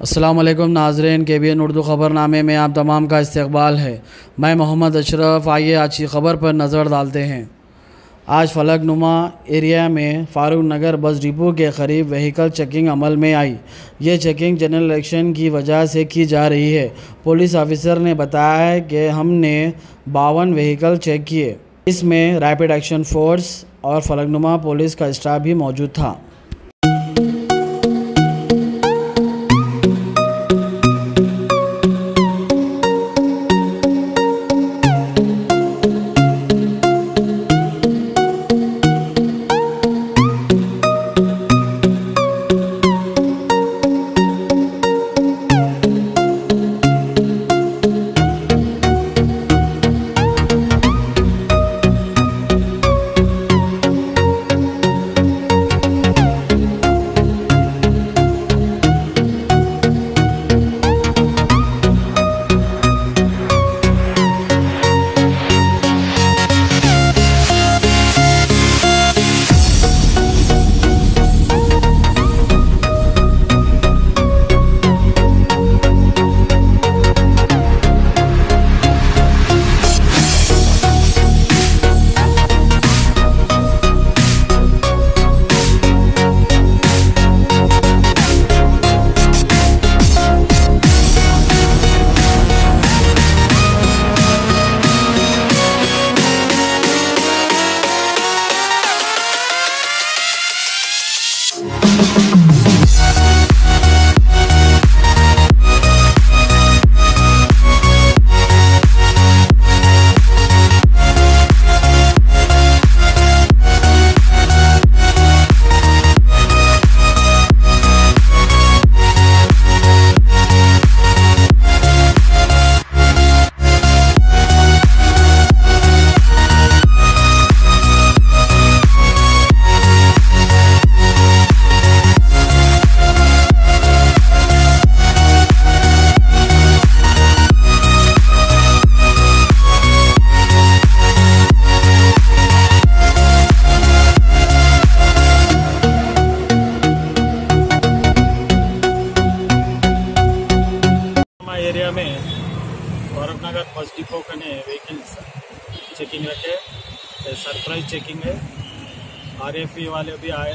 अस्सलाम वालेकुम नाज़रीन, KBN उर्दू ख़बरनामे में आप तमाम का इस्तकबाल है। मैं मोहम्मद अशरफ। आइए आज की ख़बर पर नज़र डालते हैं। आज फलकनुमा एरिया में फारूक नगर बस डिपो के करीब व्हीकल चेकिंग अमल में आई। ये चेकिंग जनरल इलेक्शन की वजह से की जा रही है। पुलिस ऑफिसर ने बताया है कि हमने 52 व्हीकल चेक किए। इसमें रैपिड एक्शन फोर्स और फलकनुमा पुलिस का स्टाफ भी मौजूद था। एरिया में फारूक नगर बस डिपो कने व्हीकल्स चेकिंग रखे, सरप्राइज चेकिंग है। RFE वाले भी आए,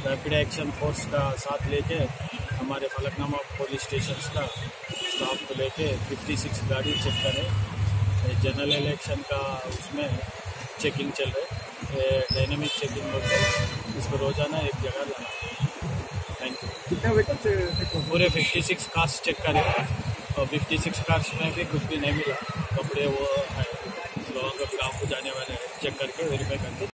रैपिड एक्शन फोर्स का साथ लेके हमारे फलकनुमा पुलिस स्टेशन का स्टाफ को लेके 56 गाड़ी चेक करे। जनरल इलेक्शन का उसमें चेकिंग चल रहे, डायनेमिक चेकिंग होते है। इसको रोजाना एक जगह लाना। Thank you. कितना व्हीकल पूरे 56 कार्स चेक करें और 56 कार्स में भी कुछ भी नहीं मिला। कपड़े वो है, लोगों को गाँव को जाने वाले चेक करके वेरीफाई करके